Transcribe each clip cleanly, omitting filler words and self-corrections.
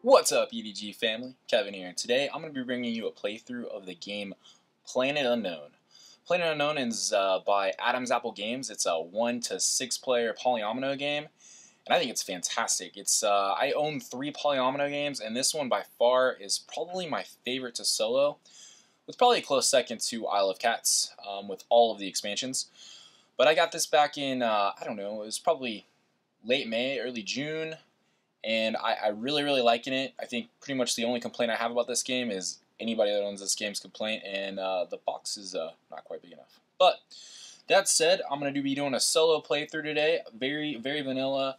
What's up, EDG family? Kevin here, and today I'm going to be bringing you a playthrough of the game Planet Unknown. Planet Unknown is by Adam's Apple Games. It's a 1 to 6 player Polyomino game, and I think it's fantastic. I own 3 Polyomino games, and this one by far is probably my favorite to solo, with probably a close second to Isle of Cats with all of the expansions. But I got this back in, I don't know, it was probably late May, early June. And I really liking it. I think pretty much the only complaint I have about this game is anybody that owns this game's complaint, and the box is not quite big enough. But that said, I'm going to be doing a solo playthrough today. Very vanilla.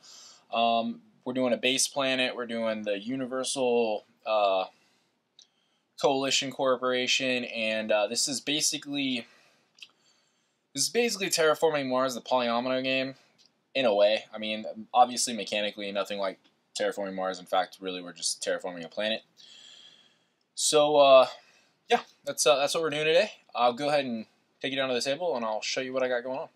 We're doing a base planet. We're doing the Universal Coalition Corporation, and this is basically terraforming Mars, the Polyomino game, in a way. I mean, obviously mechanically nothing like terraforming Mars. In fact, really, we're just terraforming a planet. So, yeah, that's what we're doing today. I'll go ahead and take you down to the table, and I'll show you what I got going on.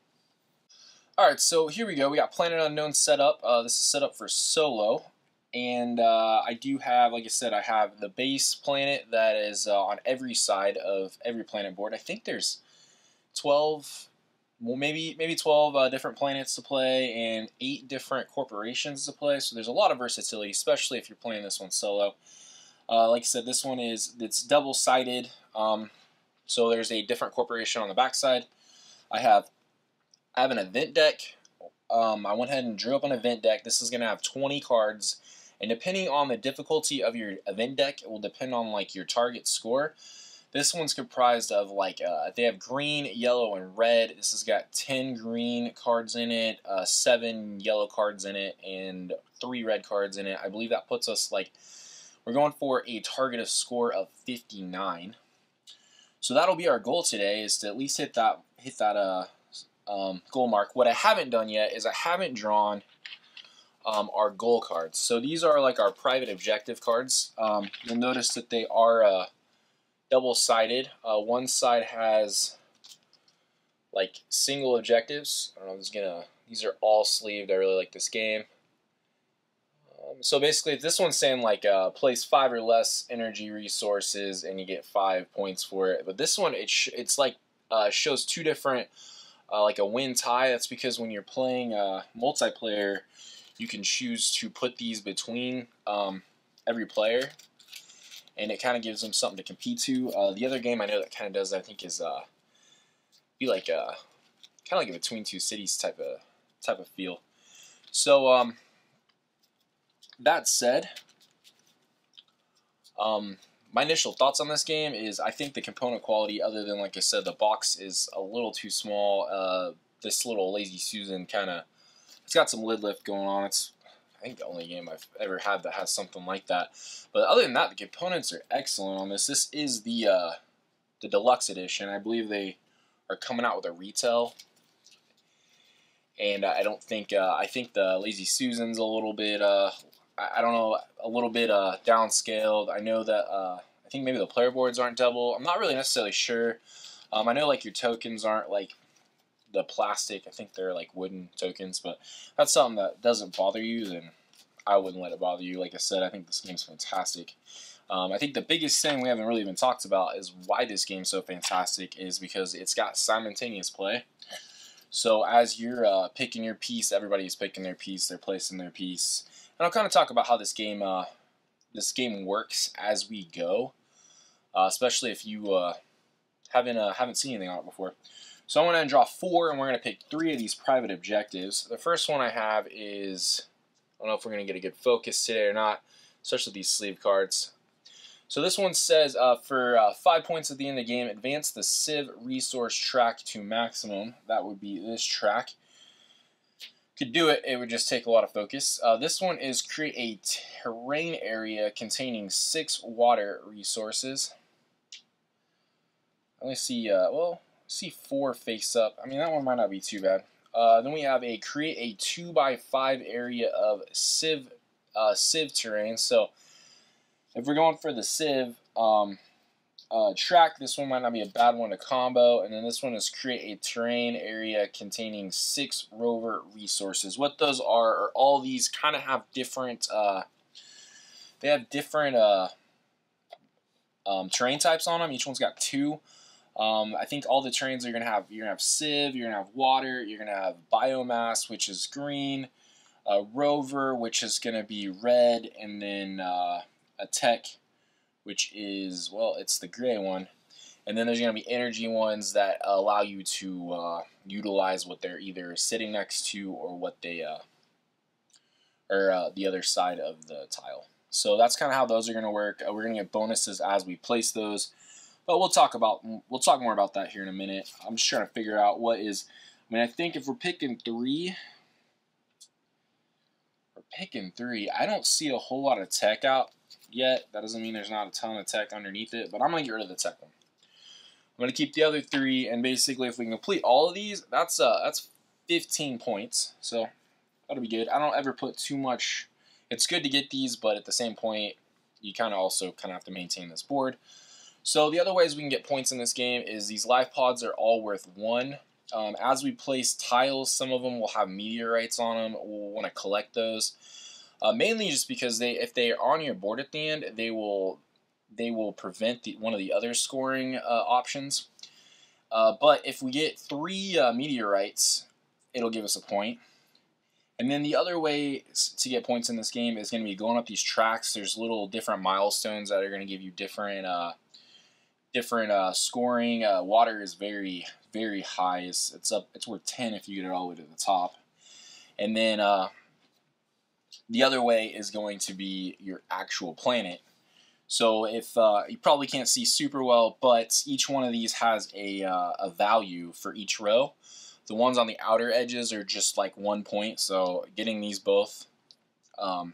Alright, so here we go. We got Planet Unknown set up. This is set up for solo. And I do have, like I said, I have the base planet that is on every side of every planet board. I think there's 12... well, maybe 12 different planets to play and 8 different corporations to play. So there's a lot of versatility, especially if you're playing this one solo. Like I said, this one it's double-sided. So there's a different corporation on the backside. I have an event deck. I went ahead and drew up an event deck. This is going to have 20 cards, and depending on the difficulty of your event deck, it will depend on like your target score. This one's comprised of like, they have green, yellow, and red. This has got 10 green cards in it, 7 yellow cards in it, and 3 red cards in it. I believe that puts us like, we're going for a targeted score of 59. So that'll be our goal today, is to at least hit that goal mark. What I haven't done yet is I haven't drawn our goal cards. So these are like our private objective cards. You'll notice that they are double-sided. One side has like single objectives. I don't know, these are all sleeved. I really like this game. So basically, this one's saying like place 5 or less energy resources and you get 5 points for it. But this one, it's like shows 2 different like a win-tie. That's because when you're playing multiplayer, you can choose to put these between every player, and it kind of gives them something to compete to. The other game I know that kind of does, I think, is be like kind of like a Between Two Cities type of feel. So that said, my initial thoughts on this game is I think the component quality, other than like I said, the box is a little too small. This little Lazy Susan it's got some lid lift going on. It's I think the only game I've ever had that has something like that. But other than that, the components are excellent on this. This is the deluxe edition. I believe they are coming out with a retail. And I don't think I think the Lazy Susan's a little bit I don't know, a little bit downscaled. I know that I think maybe the player boards aren't double. I'm not really necessarily sure. I know like your tokens aren't like the plastic. I think they're like wooden tokens, but that's something that doesn't bother you, then I wouldn't let it bother you. Like I said, I think this game's fantastic. I think the biggest thing we haven't really even talked about is why this game's so fantastic is because it's got simultaneous play. So as you're picking your piece, everybody's picking their piece, they're placing their piece. And I'll kind of talk about how this game works as we go, especially if you haven't seen anything on it before. So I'm going to draw 4, and we're going to pick 3 of these private objectives. The first one I have is, I don't know if we're going to get a good focus today or not, especially these sleeve cards. So this one says, for 5 points at the end of the game, advance the Civ resource track to maximum. That would be this track. Could do it, it would just take a lot of focus. This one is create a terrain area containing 6 water resources. I only see, well, see 4 face up. I mean, that one might not be too bad. Then we have a create a 2x5 area of Civ terrain. So if we're going for the Civ track, this one might not be a bad one to combo. And then this one is create a terrain area containing 6 rover resources. What those are all these kind of have different They have different terrain types on them. Each one's got 2. I think all the terrains you're gonna have Civ, you're gonna have water, you're gonna have biomass, which is green, rover, which is gonna be red, and then a tech, which is, well, it's the gray one. And then there's going to be energy ones that allow you to utilize what they're either sitting next to or what they the other side of the tile. So that's kind of how those are going to work. We're going to get bonuses as we place those, but we'll talk more about that here in a minute. I'm just trying to figure out what is. I mean, I think if we're picking 3, I don't see a whole lot of tech out yet. That doesn't mean there's not a ton of tech underneath it, but I'm going to get rid of the tech one. I'm going to keep the other 3, and basically if we can complete all of these, that's 15 points, so that'll be good. I don't ever put too much. It's good to get these, but at the same point, you kind of also have to maintain this board. So the other ways we can get points in this game is these life pods are all worth 1. As we place tiles, some of them will have meteorites on them. We'll want to collect those, mainly just because if they are on your board at the end, they will prevent one of the other scoring options. But if we get 3 meteorites, it'll give us a point. And then the other way to get points in this game is going to be going up these tracks. There's little different milestones that are going to give you different scoring. Water is very, very high. It's worth 10 if you get it all the way to the top. And then the other way is going to be your actual planet. So if you probably can't see super well, but each one of these has a value for each row. The ones on the outer edges are just like 1 point. So getting these both,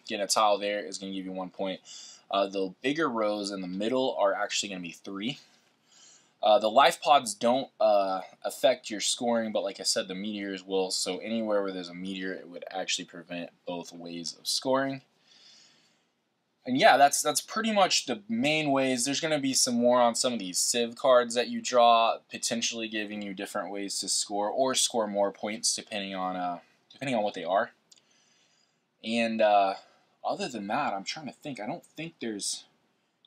getting a tile there is going to give you 1 point. The bigger rows in the middle are actually going to be 3. The life pods don't affect your scoring, but like I said, the meteors will. So anywhere where there's a meteor, it would actually prevent both ways of scoring. And yeah, that's pretty much the main ways. There's going to be some more on some of these Civ cards that you draw, potentially giving you different ways to score or score more points depending on what they are. And other than that, I'm trying to think. I don't think there's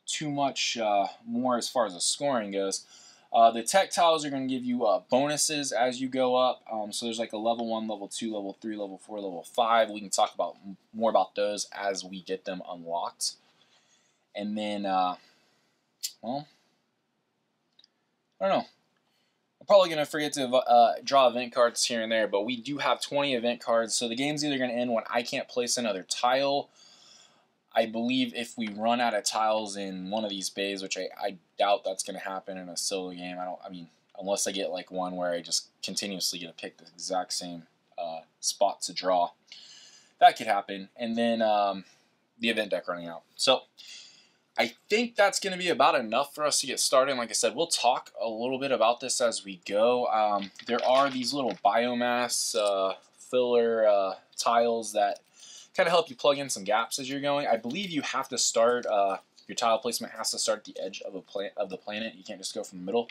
too much more as far as the scoring goes. The tech tiles are going to give you bonuses as you go up. So there's like a level 1, level 2, level 3, level 4, level 5. We can talk about more about those as we get them unlocked. And then, well, I don't know. I'm probably going to forget to draw event cards here and there, but we do have 20 event cards. So the game's either going to end when I can't place another tile. I believe if we run out of tiles in one of these bays, which I doubt that's going to happen in a solo game. I mean, unless I get like one where I just continuously get to pick the exact same spot to draw. That could happen. And then the event deck running out. So I think that's going to be about enough for us to get started. And like I said, we'll talk a little bit about this as we go. There are these little biomass filler tiles that kind of help you plug in some gaps as you're going. I believe you have to start, your tile placement has to start at the edge of the planet. You can't just go from the middle.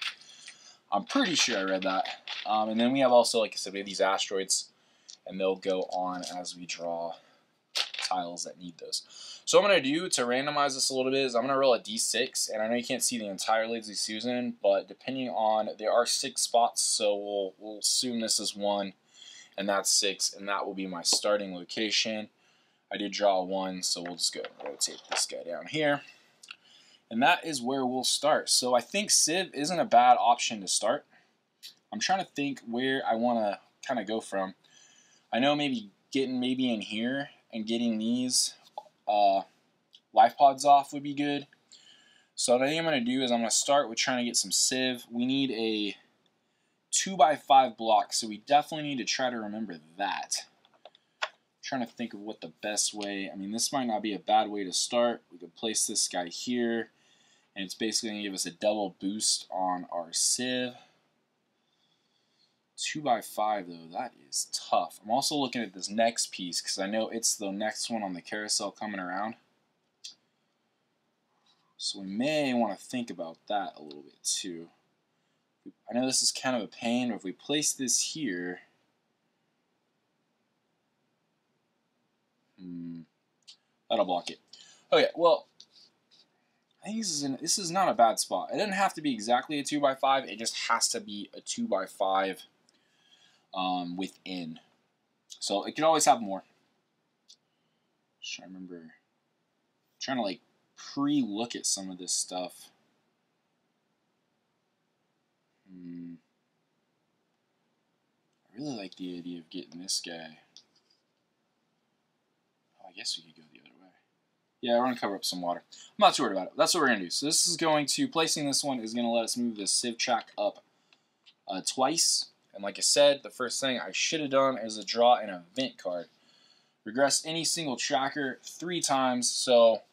I'm pretty sure I read that. And then we have also, like I said, we have these asteroids, and they'll go on as we draw tiles that need those. So what I'm going to do to randomize this a little bit is I'm going to roll a d6, and I know you can't see the entire Lazy Susan, but depending on, there are 6 spots, so we'll assume this is 1, and that's 6, and that will be my starting location. I did draw 1, so we'll just go rotate this guy down here. And that is where we'll start. So I think Civ isn't a bad option to start. I'm trying to think where I want to kind of go from. I know maybe getting in here and getting these life pods off would be good. So what I think I'm going to do is I'm going to start with trying to get some Civ. We need a 2x5 block, so we definitely need to try to remember that. Trying to think of what the best way. I mean, this might not be a bad way to start. We could place this guy here, and it's basically going to give us a double boost on our Civ. 2x5 though, that is tough. I'm also looking at this next piece because I know it's the next one on the carousel coming around. So we may want to think about that a little bit too. I know this is kind of a pain, but if we place this here, that'll block it. Okay, well, I think this is not a bad spot. It doesn't have to be exactly a 2x5. It just has to be a 2x5 within. So it can always have more. Just trying to remember. I'm trying to like pre-look at some of this stuff. I really like the idea of getting this guy. Oh, I guess we could go the other way. Yeah, we're going to cover up some water. I'm not too worried about it. That's what we're going to do. So this is going to, placing this one is going to let us move this sieve track up twice. And like I said, the first thing I should have done is draw an event card. Regress any single tracker 3 times. So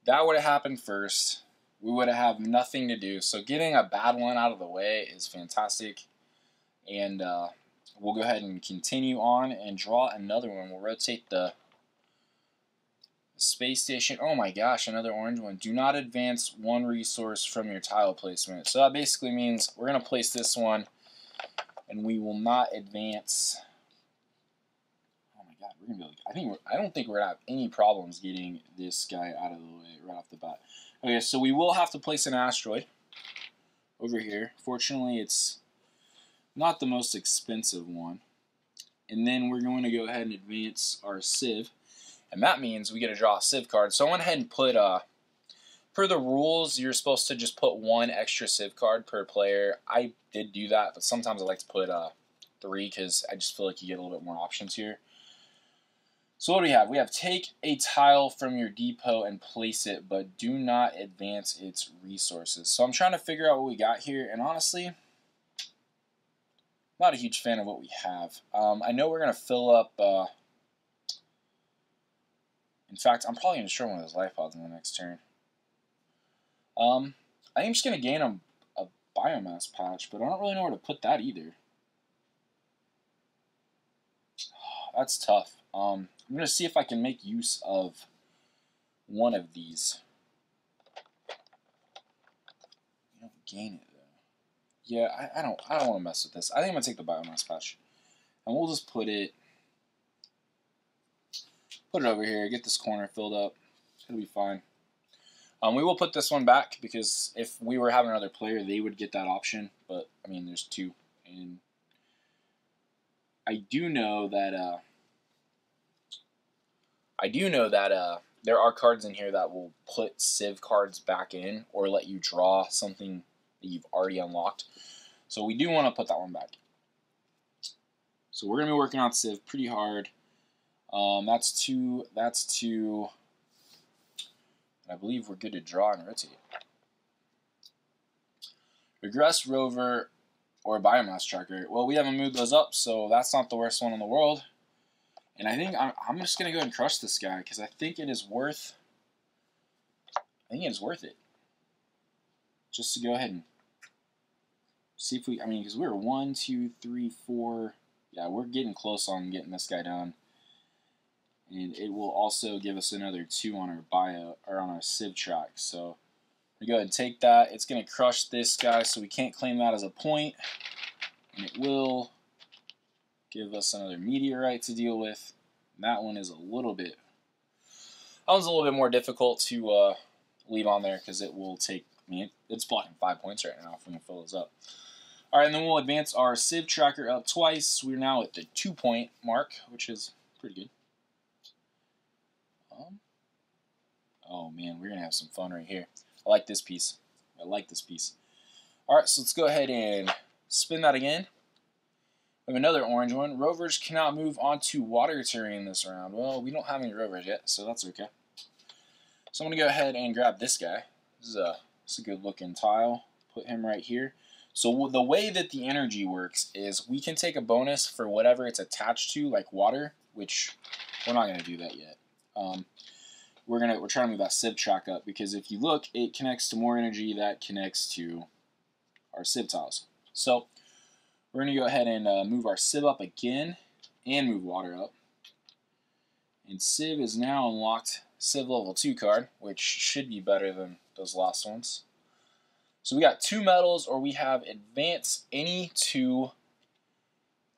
that would have happened first. We would have nothing to do. So getting a bad one out of the way is fantastic. And we'll go ahead and continue on and draw another one. We'll rotate the space station. Oh my gosh, another orange one. Do not advance one resource from your tile placement. So that basically means we're going to place this one and we will not advance. Oh my god, we're going to be like, I don't think we're going to have any problems getting this guy out of the way right off the bat. Okay, so we will have to place an asteroid over here. Fortunately, it's not the most expensive one. And then we're going to go ahead and advance our sieve. And that means we get to draw a sieve card. So I went ahead and put, per the rules, you're supposed to just put 1 extra sieve card per player. I did do that, but sometimes I like to put 3 because I just feel like you get a little bit more options here. So what do we have? We have take a tile from your depot and place it, but do not advance its resources. So I'm trying to figure out what we got here, and honestly, not a huge fan of what we have. I know we're going to fill up... in fact, I'm probably going to destroy one of those life pods in the next turn. I think I'm just going to gain a biomass patch, but I don't really know where to put that either. That's tough. I'm going to see if I can make use of one of these. You don't gain it, though. Yeah, I don't want to mess with this. I think I'm going to take the biomass patch. And we'll just put it over here, get this corner filled up. It'll be fine. We will put this one back because if we were having another player, they would get that option. But, I mean, there's 2. And I do know that there are cards in here that will put Civ cards back in or let you draw something that you've already unlocked. So we do want to put that one back. So we're going to be working on Civ pretty hard. That's 2. That's 2. I believe we're good to draw and rotate. Regress, rover, or biomass tracker. Well, we haven't moved those up, so that's not the worst one in the world. And I think I'm just going to go ahead and crush this guy because I think it is worth it. Just to go ahead and see if we, I mean, because we're 1, 2, 3, 4. Yeah, we're getting close on getting this guy done. And it will also give us another 2 on our bio or on our Civ track. So we go ahead and take that. It's going to crush this guy, so we can't claim that as a point. And it will give us another meteorite to deal with. And that one is a little bit. That one's a little bit more difficult to leave on there because it will take. I mean, it's blocking 5 points right now if we can fill those up. All right, and then we'll advance our Civ tracker up twice. We're now at the 2-point mark, which is pretty good. Oh man, we're gonna have some fun right here. I like this piece. I like this piece. All right, so let's go ahead and spin that again. We have another orange one. Rovers cannot move onto water terrain this round. Well, we don't have any rovers yet, so that's okay. So I'm gonna go ahead and grab this guy. This is a good looking tile. Put him right here. So the way that the energy works is we can take a bonus for whatever it's attached to, like water, which we're not gonna do that yet. We're trying to move that Civ track up because if you look, it connects to more energy that connects to our Civ tiles. So we're going to go ahead and move our Civ up again and move water up. And Civ is now unlocked Civ level 2 card, which should be better than those last ones. So we got 2 metals, or we have advance any 2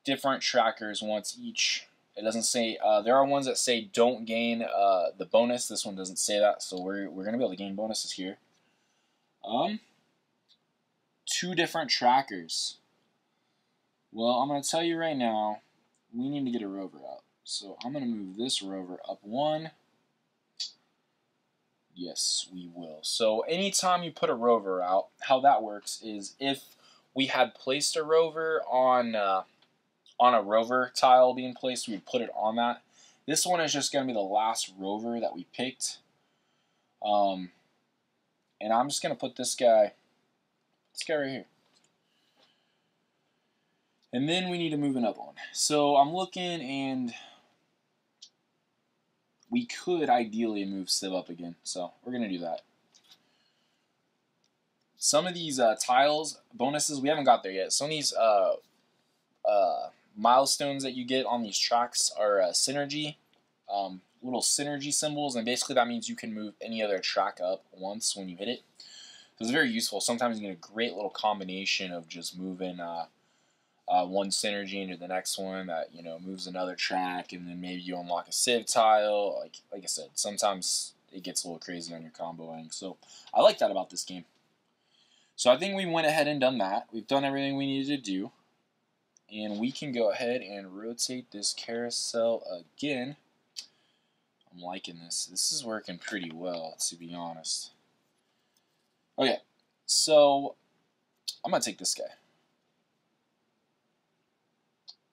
different trackers once each It doesn't say, there are ones that say don't gain the bonus. This one doesn't say that, so we're going to be able to gain bonuses here. 2 different trackers. Well, I'm going to tell you right now, we need to get a rover out. So I'm going to move this rover up 1. Yes, we will. So anytime you put a rover out, how that works is if we had placed a rover on a rover tile being placed, we would put it on that. This one is just going to be the last rover that we picked. And I'm just going to put this guy right here. And then we need to move another one. So I'm looking, and we could ideally move Civ up again. So we're going to do that. Some of these tiles, bonuses, we haven't got there yet. Some of these milestones that you get on these tracks are synergy, little synergy symbols. And basically that means you can move any other track up once when you hit it. So it's very useful. Sometimes you get a great little combination of just moving one synergy into the next one that moves another track, and then maybe you unlock a Civ tile. Like I said, sometimes it gets a little crazy on your comboing. So I like that about this game. So I think we went ahead and done that. We've done everything we needed to do, and we can go ahead and rotate this carousel again. I'm liking this. This is working pretty well, to be honest. Okay, so I'm gonna take this guy.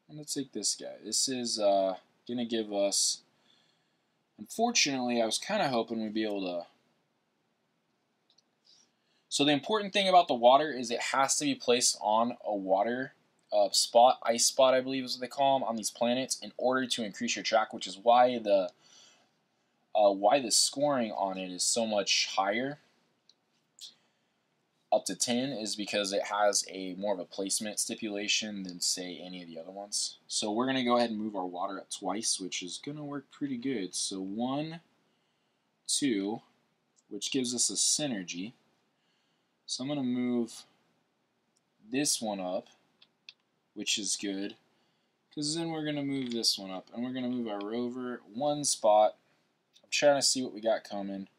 I'm going to take this guy. This is going to give us, unfortunately, I was kind of hoping we'd be able to. So the important thing about the water is it has to be placed on a water spot, ice spot, I believe is what they call them, on these planets in order to increase your track, which is why the scoring on it is so much higher. Up to 10 is because it has more of a placement stipulation than, say, any of the other ones. So we're going to go ahead and move our water up twice, which is going to work pretty good. So 1, 2, which gives us a synergy. So I'm going to move this one up, which is good, because then we're going to move this one up, and we're going to move our rover 1 spot. I'm trying to see what we got coming.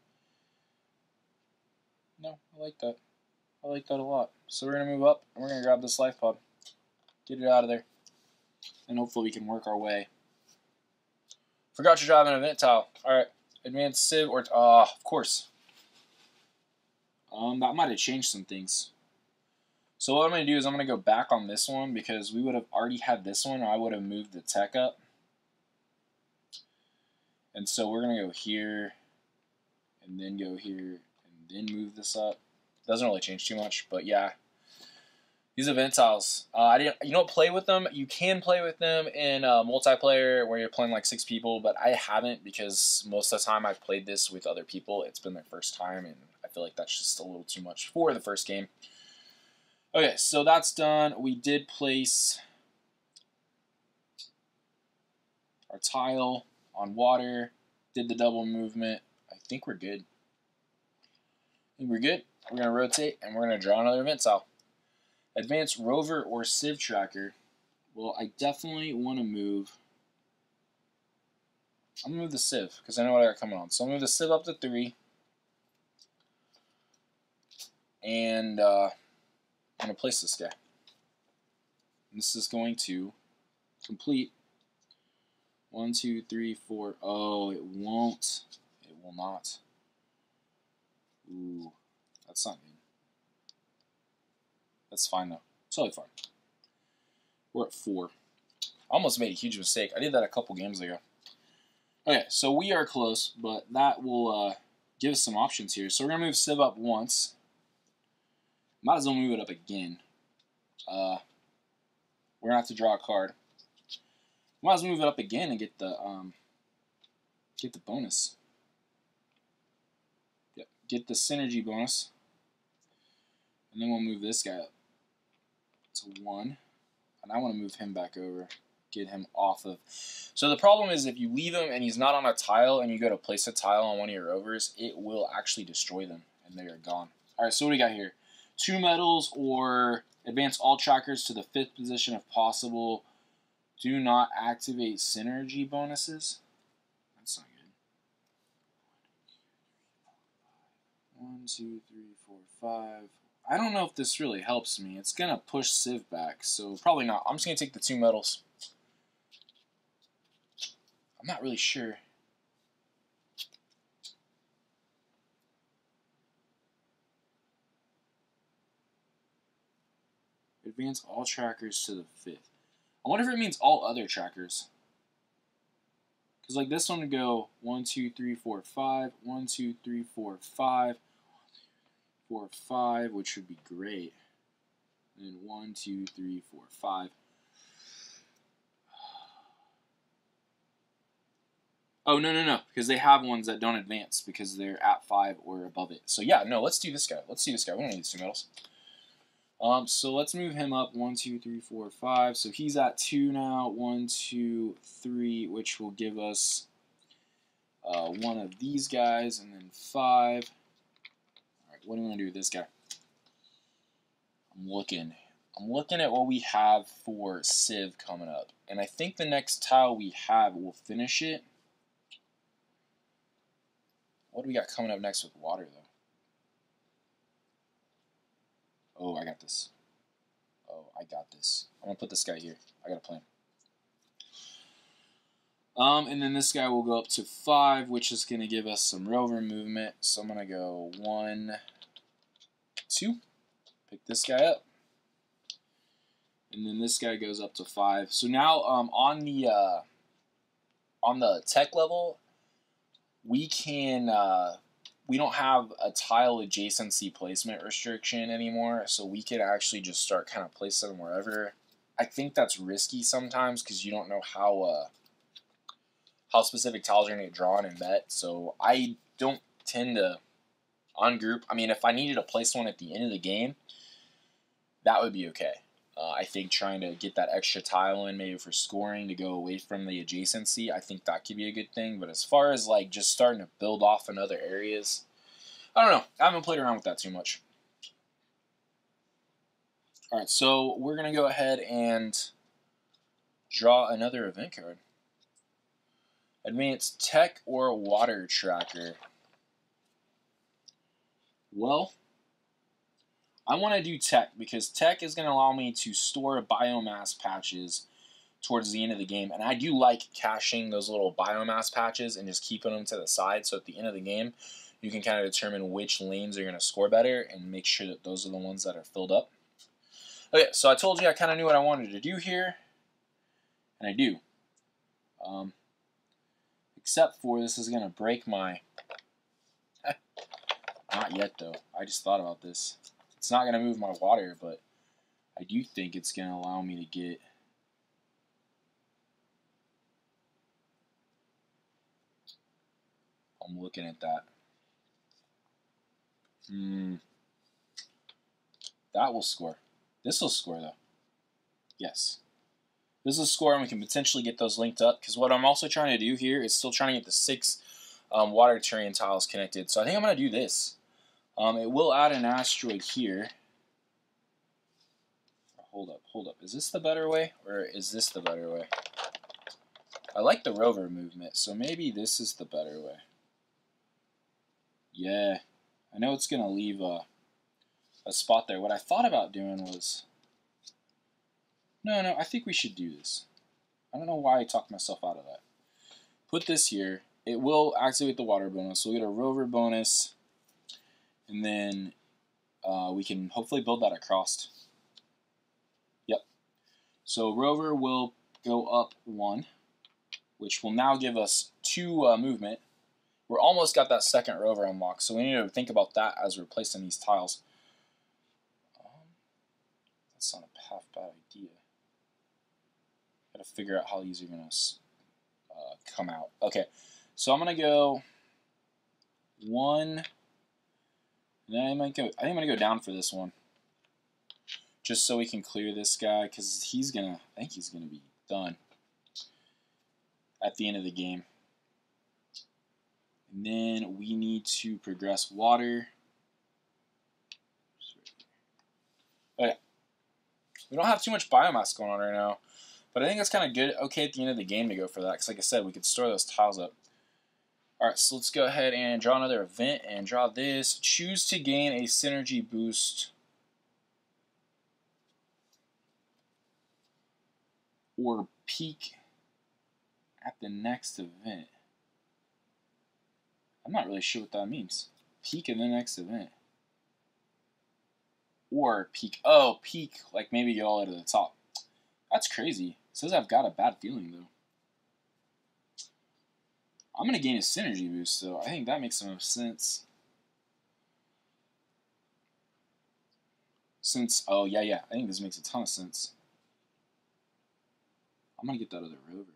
No, I like that. I like that a lot. So we're going to move up, and we're going to grab this life pod. Get it out of there. And hopefully we can work our way. Forgot to drive an event tile. Alright. Advanced Civ or... of course. That might have changed some things. So what I'm going to do is I'm going to go back on this one because we would have already had this one. I would have moved the tech up. And so we're going to go here, and then go here, and then move this up. Doesn't really change too much, but yeah. These event tiles, you don't play with them. You can play with them in multiplayer where you're playing like 6 people, but I haven't because most of the time I've played this with other people. It's been their first time, and I feel like that's just a little too much for the first game. Okay, so that's done. We did place our tile on water, did the double movement. I think we're good. We're good. We're going to rotate, and we're going to draw another event tile. Advanced rover or Civ tracker. Well, I definitely want to move. I'm going to move the Civ because I know what I got coming on. So I'm going to move the Civ up to 3. And I'm going to place this guy. And this is going to complete 1, 2, 3, 4. Oh, it won't. It will not. Ooh, that's not good. That's fine though. Totally fine. We're at 4. I almost made a huge mistake. I did that a couple games ago. Okay, so we are close, but that will give us some options here. So we're gonna move Civ up once. Might as well move it up again. We're gonna have to draw a card. Might as well move it up again and get the bonus. Yep, get the synergy bonus. And then we'll move this guy up to 1. And I want to move him back over. Get him off of... So the problem is if you leave him and he's not on a tile and you go to place a tile on one of your rovers, it will actually destroy them. And they are gone. Alright, so what do we got here? 2 medals or advance all trackers to the 5th position if possible Do not activate synergy bonuses. That's not good. 1, 2, 3, 4, 5. I don't know if this really helps me. It's going to push Civ back, so probably not. I'm just going to take the 2 medals. I'm not really sure. Advance all trackers to the 5th. I wonder if it means all other trackers. Because like this one would go 1, 2, 3, 4, 5, 1, 2, 3, 4, 5, 4, 5, which would be great. And then 1, 2, 3, 4, 5. Oh, no, because they have ones that don't advance because they're at 5 or above it. So yeah, no, let's do this guy. Let's do this guy. We don't need these 2 medals. So let's move him up 1, 2, 3, 4, 5. So he's at 2 now. 1, 2, 3, which will give us one of these guys, and then 5. All right, what do we want to do with this guy? I'm looking at what we have for Civ coming up, and I think the next tile we have will finish it. What do we got coming up next with water, though? Oh, I got this. Oh, I got this. I'm going to put this guy here. I got a plan. And then this guy will go up to 5, which is going to give us some rover movement. So I'm going to go 1, 2. Pick this guy up. And then this guy goes up to 5. So now on the tech level, we can we don't have a tile adjacency placement restriction anymore, so we can actually just start kind of placing them wherever. I think that's risky sometimes because you don't know how specific tiles are going to get drawn and met. So I don't tend to ungroup. I mean, if I needed to place one at the end of the game, that would be okay. I think trying to get that extra tile in maybe for scoring to go away from the adjacency, I think that could be a good thing. But as far as like just starting to build off in other areas, I don't know. I haven't played around with that too much. All right, so we're going to go ahead and draw another event card. Advanced Tech or Water Tracker. Well, I want to do Tech because Tech is going to allow me to store biomass patches towards the end of the game. And I do like caching those little biomass patches and just keeping them to the side. So at the end of the game, you can kind of determine which lanes are going to score better and make sure that those are the ones that are filled up. Okay, so I told you I kind of knew what I wanted to do here. And I do. Except for this is going to break my... Not yet, though. I just thought about this. It's not going to move my water, but I do think it's going to allow me to get... I'm looking at that. That will score. This will score, though. Yes. This will score, and we can potentially get those linked up, because what I'm also trying to do here is still trying to get the 6 water terrain tiles connected. So I think I'm going to do this. It will add an asteroid here. Hold up. Is this the better way, or is this the better way? I like the rover movement, so maybe this is the better way. Yeah, I know it's going to leave a spot there. What I thought about doing was... No, I think we should do this. I don't know why I talked myself out of that. Put this here. It will activate the water bonus. So we'll get a rover bonus, and then we can hopefully build that across. Yep. So rover will go up 1, which will now give us 2 movement. We're almost got that second rover unlocked, so we need to think about that as we're placing these tiles. That's not a half bad idea. Got to figure out how these are going to come out. Okay, so I'm going to go 1. And then I think I'm going to go down for this one, just so we can clear this guy, because I think he's gonna be done at the end of the game. And then we need to progress water. Okay. We don't have too much biomass going on right now. But I think that's kind of good. Okay, at the end of the game to go for that, because like I said, we could store those tiles up. All right, so let's go ahead and draw another event and draw this. Choose to gain a synergy boost or peak at the next event. I'm not really sure what that means. Peak in the next event. Or peak. Oh, peak. Like maybe get all the way to the top. That's crazy. It says I've got a bad feeling, though. I'm going to gain a synergy boost, so I think that makes some sense. Since, oh, yeah. I think this makes a ton of sense. I'm going to get that other rover.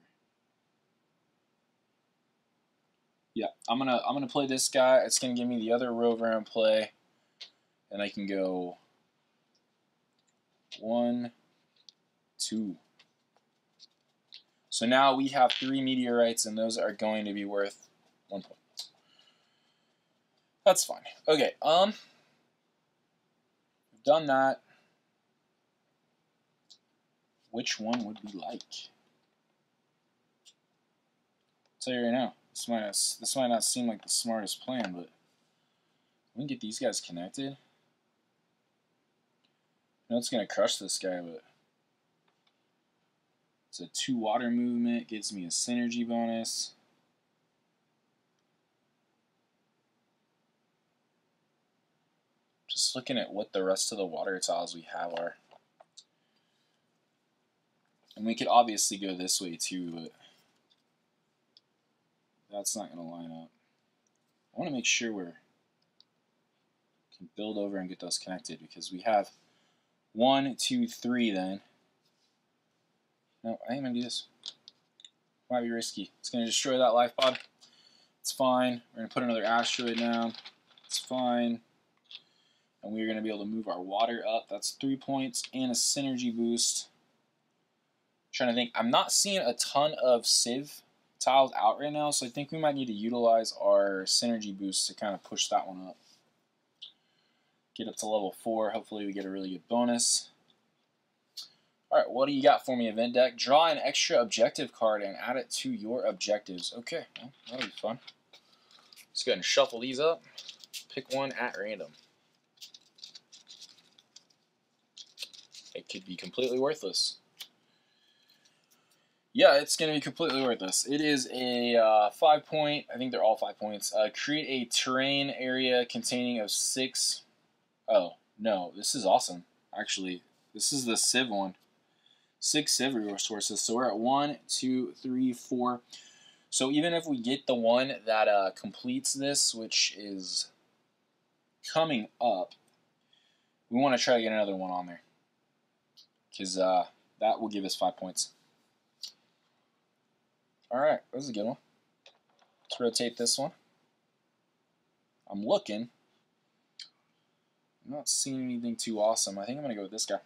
Yeah, I'm gonna play this guy. It's gonna give me the other rover in play, and I can go 1, 2. So now we have 3 meteorites, and those are going to be worth 1 point. That's fine. Okay, we've done that. Which one would we like? I'll tell you right now, this might not seem like the smartest plan, but we can get these guys connected. I know it's gonna crush this guy, but it's a 2 water movement, gives me a synergy bonus. Just looking at what the rest of the water tiles we have are. And we could obviously go this way too, but that's not going to line up. I want to make sure we can build over and get those connected, because we have 1, 2, 3 then. No, I ain't going to do this. Might be risky. It's going to destroy that life pod. It's fine. We're going to put another asteroid down. It's fine. And we're going to be able to move our water up. That's 3 points and a synergy boost. Trying to think. I'm not seeing a ton of Civ tiles out right now, so I think we might need to utilize our synergy boost to kind of push that one up. Get up to level 4. Hopefully we get a really good bonus. Alright, what do you got for me, event deck? Draw an extra objective card and add it to your objectives. Okay, well, that'll be fun. Let's go ahead and shuffle these up. Pick one at random. It could be completely worthless. Yeah, it's going to be completely worthless. It is a 5 point, I think they're all 5 points. Create a terrain area containing of 6. Oh, no, this is awesome. Actually, this is the Civ one. 6 Civ resources. So we're at 1, 2, 3, 4. So even if we get the one that completes this, which is coming up, we want to try to get another one on there, because that will give us 5 points. Alright, that was a good one. Let's rotate this one. I'm looking. I'm not seeing anything too awesome. I think I'm going to go with this guy.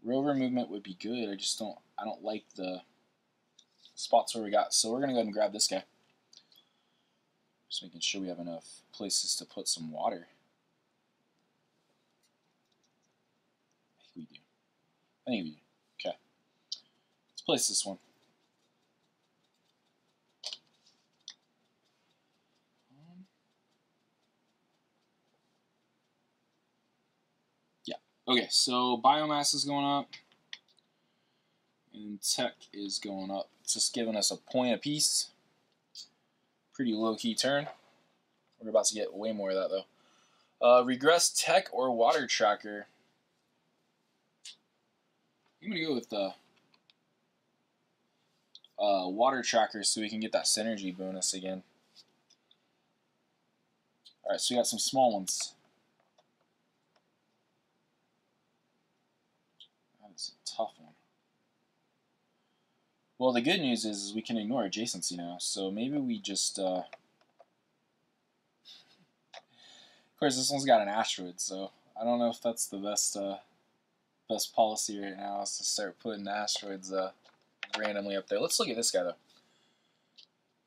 Rover movement would be good. I don't like the spots where we got. So we're going to go ahead and grab this guy. Just making sure we have enough places to put some water. I think we do. Okay. Let's place this one. Yeah. Okay, so biomass is going up. And tech is going up. It's just giving us a point apiece. Pretty low-key turn. We're about to get way more of that, though. Regress tech or water tracker. I'm going to go with the water tracker so we can get that synergy bonus again. Alright, so we got some small ones. That is a tough one. Well, the good news is we can ignore adjacency now, so maybe we just... Of course, this one's got an asteroid, so I don't know if that's the best policy right now, is to start putting asteroids randomly up there. Let's look at this guy, though.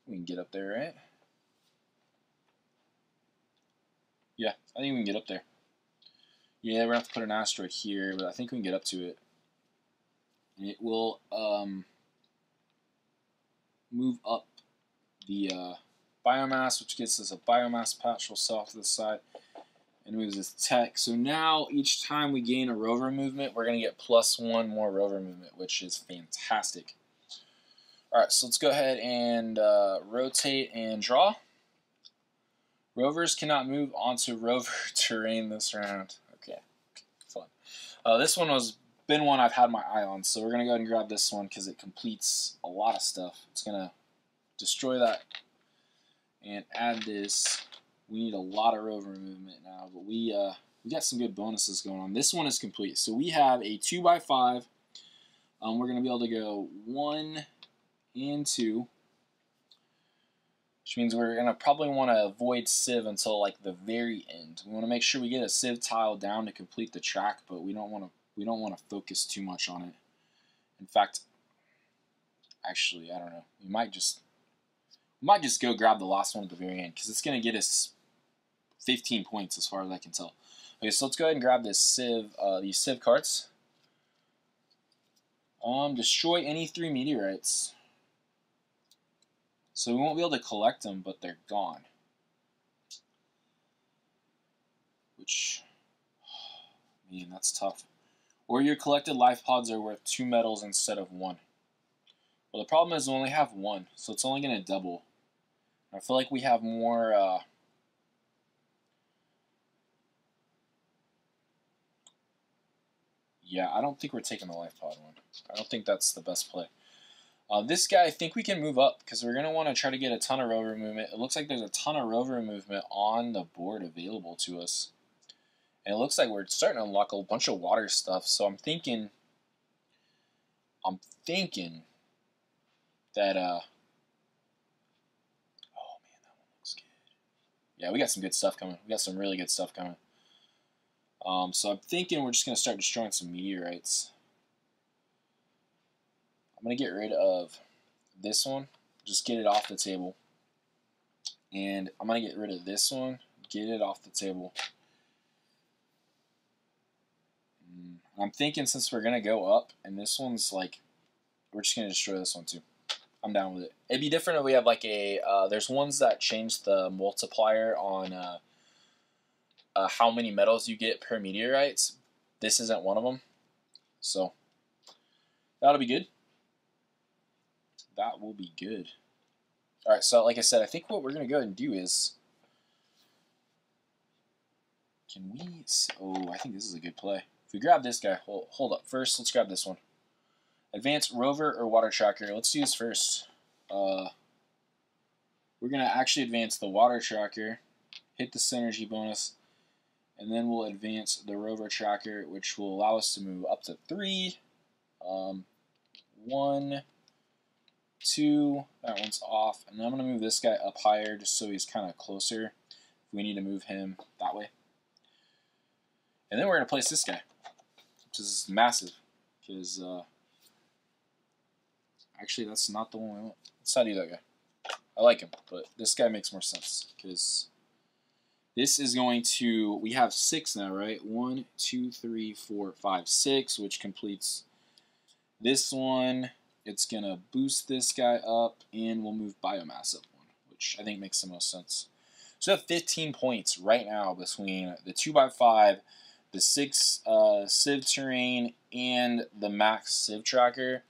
We can get up there, right? Yeah, I think we can get up there. Yeah, we're going to have to put an asteroid here, but I think we can get up to it. And it will move up the biomass, which gets us a biomass patch. We'll sell off to the side. And moves this tech. So now each time we gain a rover movement, we're going to get +1 more rover movement, which is fantastic. Alright, so let's go ahead and rotate and draw. Rovers cannot move onto rover terrain this round. Okay, fun. This one has been one I've had my eye on, so we're going to go ahead and grab this one because it completes a lot of stuff. It's going to destroy that and add this. We need a lot of rover movement now, but we got some good bonuses going on. This one is complete. So we have a 2x5. We're going to be able to go 1 and 2, which means we're going to probably want to avoid sieve until like the very end. We want to make sure we get a sieve tile down to complete the track, but we don't want to focus too much on it. In fact, actually, I don't know. We might just go grab the last one at the very end because it's going to get us 15 points as far as I can tell. Okay, so let's go ahead and grab this sieve, these sieve cards. Destroy any 3 meteorites. So we won't be able to collect them, but they're gone. Which, man, that's tough. Or your collected life pods are worth 2 metals instead of 1. Well, the problem is we only have 1, so it's only going to double. I feel like we have more. Yeah, I don't think we're taking the life pod one. I don't think that's the best play. This guy, I think we can move up because we're going to want to try to get a ton of rover movement. It looks like there's a ton of rover movement on the board available to us. And it looks like we're starting to unlock a bunch of water stuff. So I'm thinking that, oh man, that one looks good. Yeah, we got some good stuff coming. We got some really good stuff coming. So I'm thinking we're just going to start destroying some meteorites. I'm going to get rid of this one. Just get it off the table. And I'm going to get rid of this one. Get it off the table. I'm thinking since we're going to go up, and this one's like, we're just going to destroy this one too. I'm down with it. It'd be different if we have like a, there's ones that change the multiplier on how many metals you get per meteorites. This isn't one of them. So, that'll be good. That will be good. Alright, so like I said, I think what we're going to go ahead and do is, can we, oh, I think this is a good play. If we grab this guy, hold up. First, let's grab this one. Advanced rover or water tracker. Let's do this first. We're going to actually advance the water tracker, hit the synergy bonus, and then we'll advance the rover tracker, which will allow us to move up to 3. 1, 2, that one's off. And then I'm going to move this guy up higher just so he's kind of closer if we need to move him that way. And then we're going to place this guy, which is massive, because actually that's not the one we want. Let's not do that guy. I like him, but this guy makes more sense, because this is going to, we have 6 now, right? 1, 2, 3, 4, 5, 6, which completes this one. It's going to boost this guy up, and we'll move biomass up 1, which I think makes the most sense. So we have 15 points right now between the 2x5, the 6 Civ terrain, and the max Civ tracker.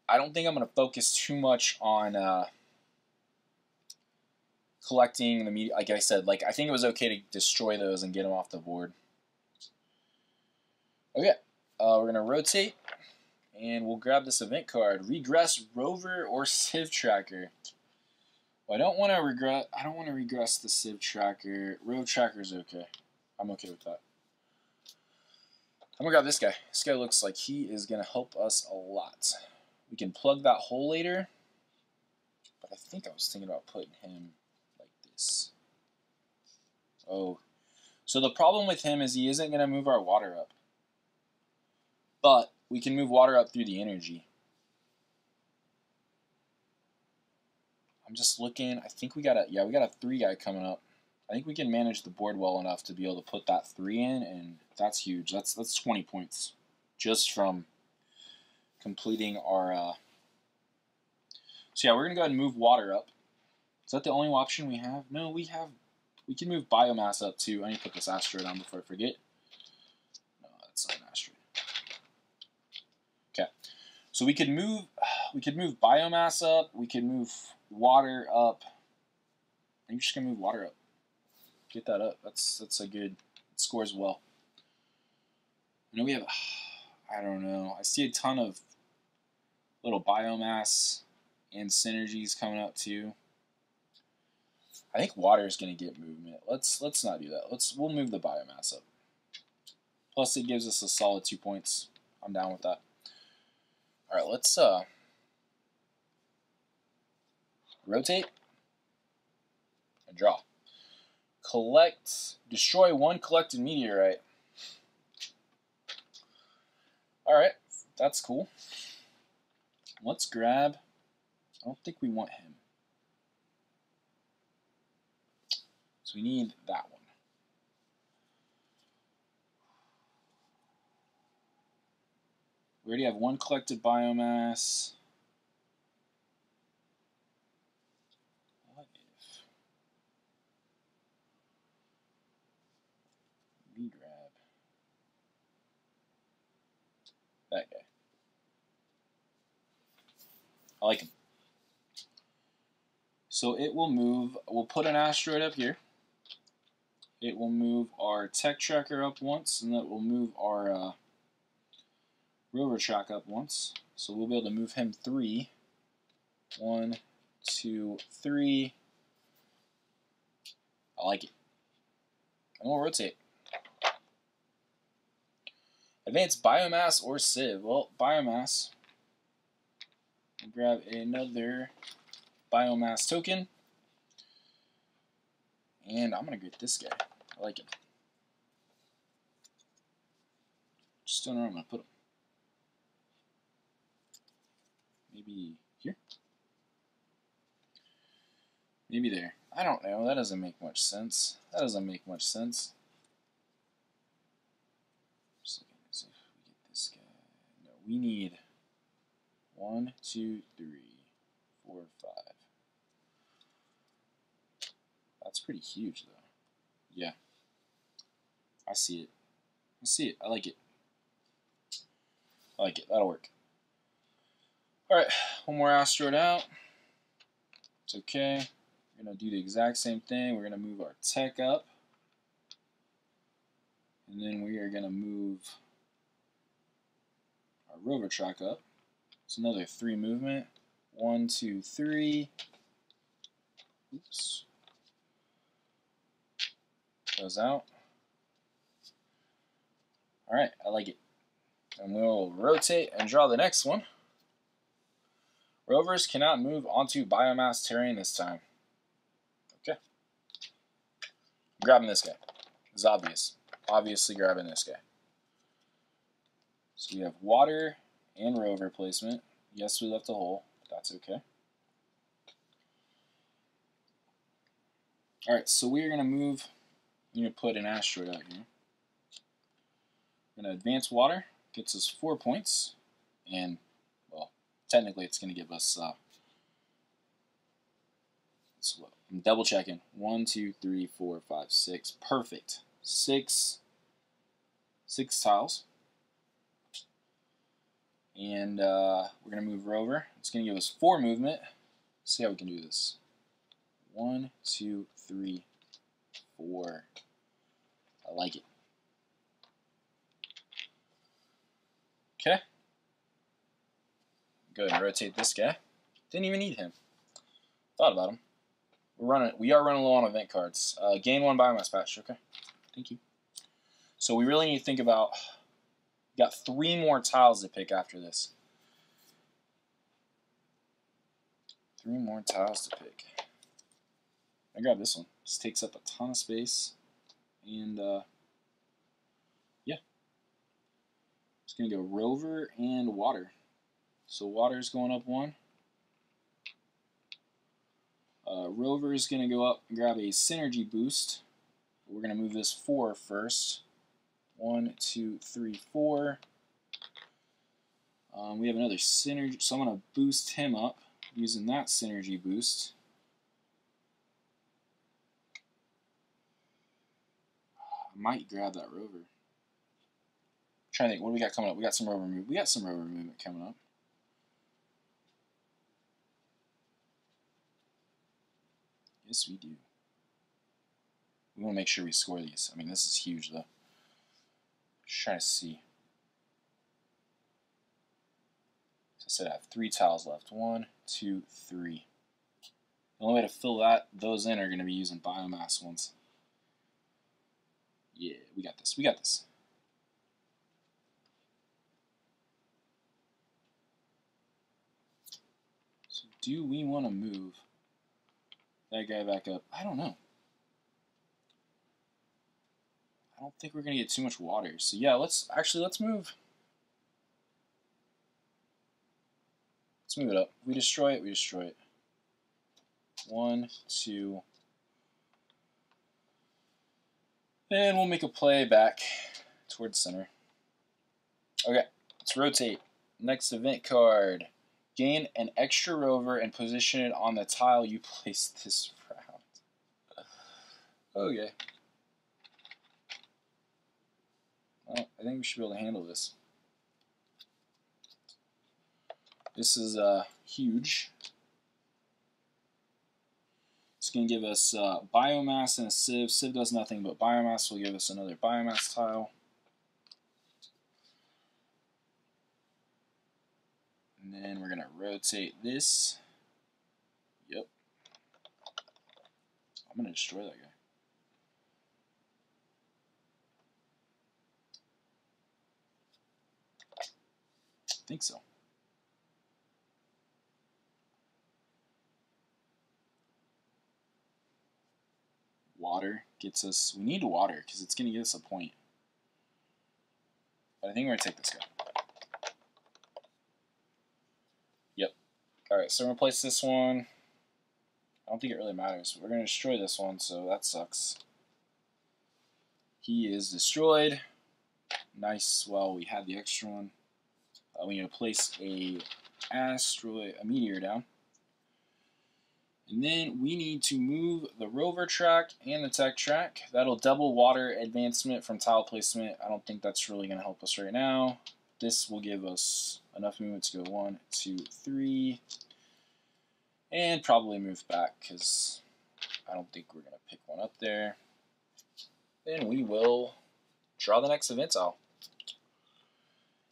I don't think I'm going to focus too much on collecting the media. Like I said, like I think it was okay to destroy those and get them off the board. Okay, we're going to rotate. And we'll grab this event card. Regress rover or Civ tracker. Well, I don't want to regress the Civ tracker. Rove tracker's okay. I'm okay with that. I'm gonna grab this guy. This guy looks like he is gonna help us a lot. We can plug that hole later. But I think I was thinking about putting him like this. Oh. So the problem with him is he isn't gonna move our water up. But we can move water up through the energy. I'm just looking. I think we got a 3 guy coming up. I think we can manage the board well enough to be able to put that 3 in, and that's huge. That's 20 points just from completing our. So yeah, we're gonna go ahead and move water up. Is that the only option we have? No, we can move biomass up too. I need to put this asteroid on before I forget. No, that's not an asteroid. Okay, so we could move biomass up. We could move water up. I think we're just gonna move water up. Get that up. That's a good. It scores well. I know we have. I don't know. I see a ton of little biomass and synergies coming up too. I think water is going to get movement. Let's not do that. We'll move the biomass up. Plus, it gives us a solid 2 points. I'm down with that. All right, let's rotate and draw. Destroy 1 collected meteorite. All right, that's cool. Let's grab. I don't think we want him. So we need that one. We already have 1 collected biomass. What if we grab that guy? I like him. So it will move. We'll put an asteroid up here. It will move our tech tracker up once, and that will move our rover track up once. So we'll be able to move him 3. 1, 2, 3. I like it. And we'll rotate. Advanced biomass or sieve. Well, biomass. We'll grab another biomass token. And I'm going to get this guy. I like him. Just don't know where I'm going to put him. Maybe here? Maybe there. I don't know. That doesn't make much sense. That doesn't make much sense. Just looking at this. If we get this guy. No, we need 1, 2, 3, 4, 5. That's pretty huge, though. Yeah. I see it. I see it. I like it. I like it. That'll work. Alright, one more asteroid out. It's okay. We're going to do the exact same thing. We're going to move our tech up. And then we are going to move our rover track up. It's another 3 movement. 1, 2, 3. Oops. Goes out. Alright, I like it. And we'll rotate and draw the next one. Rovers cannot move onto biomass terrain this time. Okay. I'm grabbing this guy. It's obvious. Obviously grabbing this guy. So we have water and rover placement. Yes, we left a hole. That's okay. Alright, so we are going to move. I'm going to put an asteroid out here. We're going to advance water. Gets us 4 points. And, well, technically it's going to give us, I'm double checking. 1, 2, 3, 4, 5, 6. Perfect. 6 tiles. And we're going to move rover. It's going to give us 4 movement. Let's see how we can do this. 1, 2, 3, 4. I like it. Okay. Go ahead and rotate this guy. Didn't even need him. Thought about him. We are running low on event cards. Gain 1 biomass patch. Okay. Thank you. So we really need to think about. We got 3 more tiles to pick after this. 3 more tiles to pick. I grab this one. This takes up a ton of space. And yeah. It's going to go rover and water. So water's going up 1. Rover is going to go up and grab a synergy boost. We're going to move this 4 first. 1, 2, 3, 4. We have another synergy, so I'm going to boost him up using that synergy boost. I might grab that rover. I'm trying to think, what do we got coming up? We got some rover movement. We got some rover movement coming up. Yes, we do. We want to make sure we score these. I mean, this is huge, though. Just trying to see. So I said I have 3 tiles left. 1, 2, 3. The only way to fill those in are going to be using biomass ones. Yeah, we got this. We got this. So do we want to move that guy back up? I don't know. I don't think we're going to get too much water. So yeah, let's move. Let's move it up. We destroy it, we destroy it. 1, 2. And we'll make a play back towards center. Okay, let's rotate. Next event card. Gain an extra rover and position it on the tile you placed this round. Okay. Well, I think we should be able to handle this. This is huge. It's going to give us biomass and a sieve. Sieve does nothing, but biomass will give us another biomass tile. And then we're going to rotate this. Yep. I'm going to destroy that guy. I think so. Water gets us. We need water because it's going to get us a point. But I think we're going to take this guy. Yep. Alright, so we're going to place this one. I don't think it really matters. But we're going to destroy this one, so that sucks. He is destroyed. Nice. Well, we had the extra one. We need to place a meteor down. And then we need to move the rover track and the tech track. That'll double water advancement from tile placement. I don't think that's really going to help us right now. This will give us enough movement to go 1, 2, 3. And probably move back because I don't think we're going to pick one up there. Then we will draw the next event tile.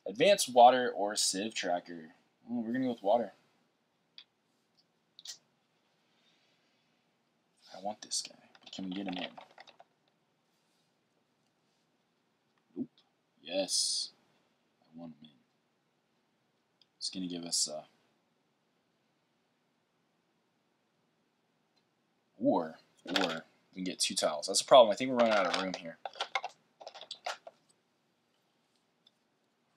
Advanced water or sieve tracker. Oh, we're going to go with water. I want this guy. Can we get him in? Nope. Yes. I want him in. It's going to give us or we can get 2 tiles. That's a problem. I think we're running out of room here.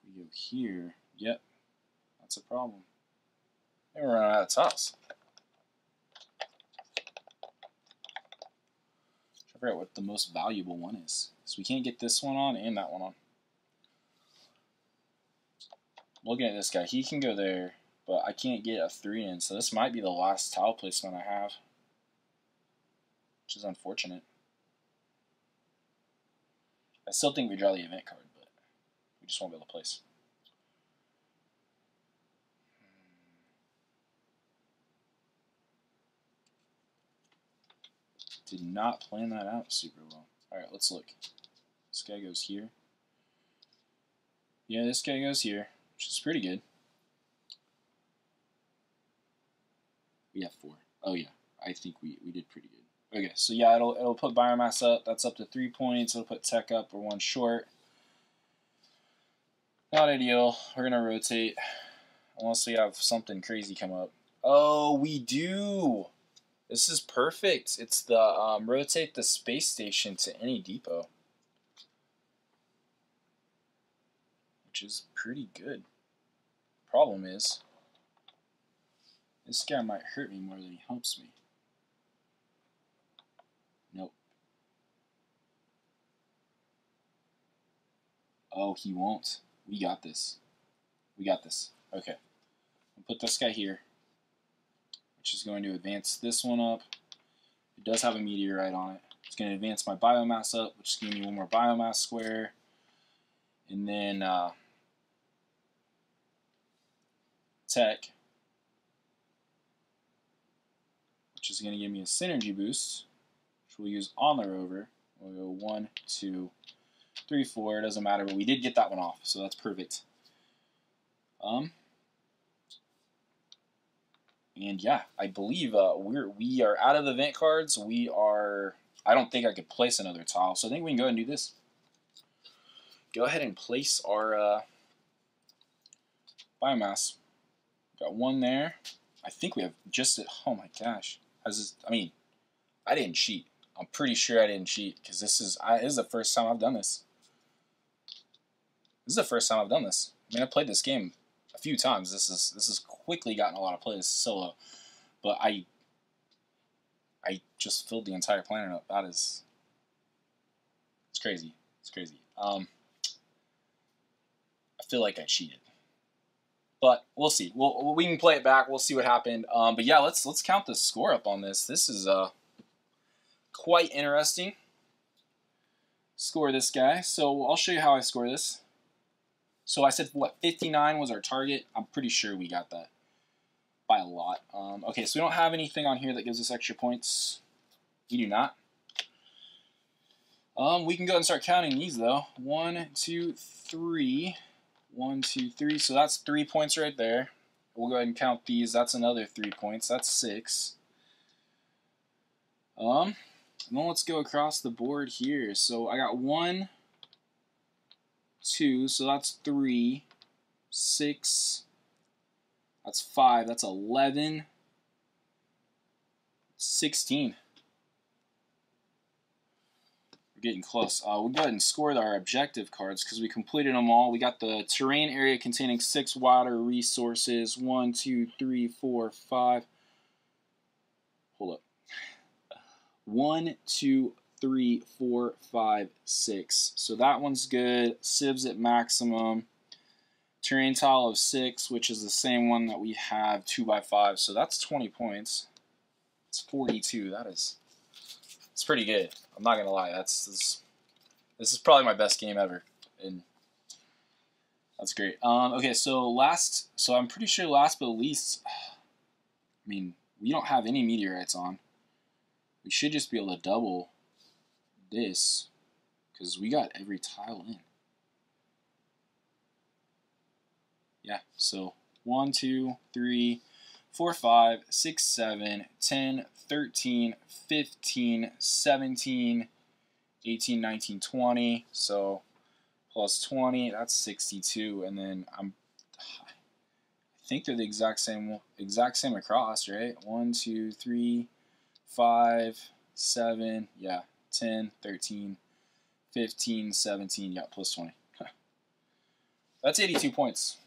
We go here. Yep. That's a problem. I think we're running out of tiles. I forget what the most valuable one is. So we can't get this one on and that one on. Looking at this guy, he can go there, but I can't get a 3 in, so this might be the last tile placement I have, which is unfortunate. I still think we draw the event card, but we just won't be able to place. Did not plan that out super well. Alright, let's look. This guy goes here. Yeah, this guy goes here, which is pretty good. We have 4. Oh yeah, I think we did pretty good. Okay, so yeah, it'll put biomass up. That's up to 3 points. It'll put tech up. We're 1 short. Not ideal. We're gonna rotate unless we have something crazy come up. Oh, we do. This is perfect. It's the rotate the space station to any depot, which is pretty good. Problem is, this guy might hurt me more than he helps me. Oh, he won't. We got this. We got this. Okay. I'll put this guy here, which is going to advance this one up. It does have a meteorite on it. It's going to advance my biomass up, which is going to give me one more biomass square. And then tech, which is going to give me a synergy boost, which we'll use on the rover. We'll go 1, 2, 3, 4. It doesn't matter, but we did get that one off, so that's perfect. And yeah, I believe we are out of the event cards. We are. I don't think I could place another tile, so I think we can go ahead and do this. Go ahead and place our biomass. Got one there. I think we have just. Oh my gosh! I mean, I didn't cheat. I'm pretty sure I didn't cheat because this is the first time I've done this. This is the first time I've done this. I mean, I played this game a few times. This has quickly gotten a lot of plays solo, but I just filled the entire planet up. It's crazy. It's crazy. I feel like I cheated, but we'll see. We can play it back. We'll see what happened. But yeah, let's count the score up on this. This is quite interesting. Score this guy. So I'll show you how I score this. So I said, what, 59 was our target? I'm pretty sure we got that by a lot. Okay, so we don't have anything on here that gives us extra points. We do not. We can go and start counting these, though. 1, 2, 3. 1, 2, 3. So that's 3 points right there. We'll go ahead and count these. That's another 3 points. That's 6. And then let's go across the board here. So I got 1, 2, so that's 3, 6, that's 5, that's 11, 16. We're getting close. We'll go ahead and score our objective cards because we completed them all. We got the terrain area containing 6 water resources. 1, 2, 3, 4, 5. Hold up. 1, 2, 3, 4, 5, 6. So that one's good. Sieves at maximum. Terrain tile of 6, which is the same one that we have 2x5. So that's 20 points. It's 42. It's pretty good. I'm not gonna lie. This is probably my best game ever, and that's great. Okay, so I'm pretty sure last but least. I mean, we don't have any meteorites on. We should just be able to double this because we got every tile in. Yeah, so 1, 2, 3, 4, 5, 6, 7, 10, 13, 15, 17, 18, 19, 20. So plus 20, that's 62. And then I think they're the exact same across, right? 1, 2, 3, 5, 7, yeah, 10, 13, 15, 17, yeah, plus 20. That's 82 points.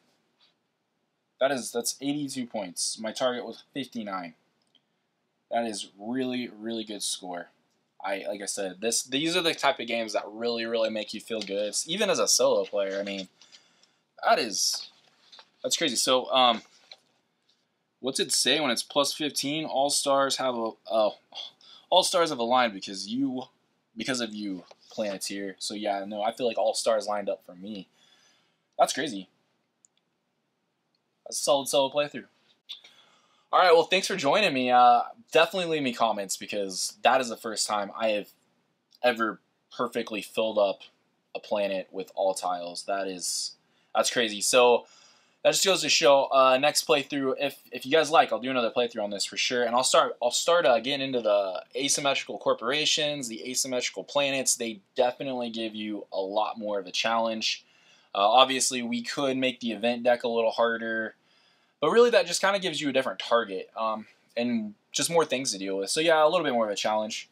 That's 82 points. My target was 59. That is really, really good score. Like I said, these are the type of games that really, really make you feel good. Even as a solo player, I mean, that's crazy. So, what's it say when it's plus 15? All stars have all stars have aligned because of you, Planeteer. So yeah, no, I feel like all stars lined up for me. That's crazy. That's a solid solo playthrough. All right, well, thanks for joining me. Definitely leave me comments because that is the first time I have ever perfectly filled up a planet with all tiles. That's crazy. So that just goes to show next playthrough. If you guys like, I'll do another playthrough on this for sure. And I'll start getting into the asymmetrical corporations, the asymmetrical planets. They definitely give you a lot more of a challenge. Obviously, we could make the event deck a little harder, but really that just kind of gives you a different target and just more things to deal with. So yeah, a little bit more of a challenge.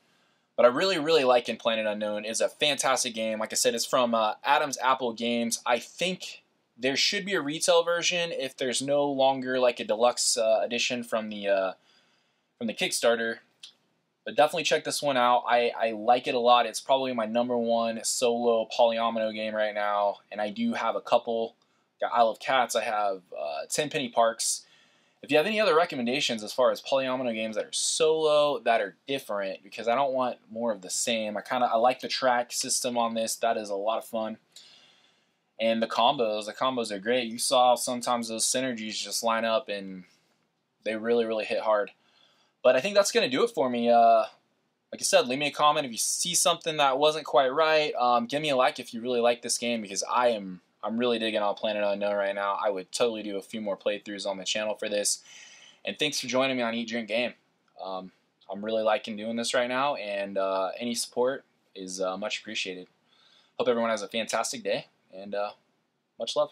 But I really, really like Planet Unknown. It's a fantastic game. Like I said, it's from Adam's Apple Games. I think there should be a retail version if there's no longer like a deluxe edition from the Kickstarter But definitely check this one out. I like it a lot. It's probably my #1 solo Polyomino game right now, and I do have a couple. Got Isle of Cats. I have 10 Penny Parks. If you have any other recommendations as far as Polyomino games that are solo, that are different, because I don't want more of the same. I like the track system on this. That is a lot of fun. And the combos are great. You saw sometimes those synergies just line up and they really, really hit hard. But I think that's going to do it for me. Like I said, leave me a comment if you see something that wasn't quite right. Give me a like if you really like this game, because I'm really digging on Planet Unknown right now. I would totally do a few more playthroughs on the channel for this. And thanks for joining me on Eat.Drink.Game. I'm really liking doing this right now, and any support is much appreciated. Hope everyone has a fantastic day, and much love.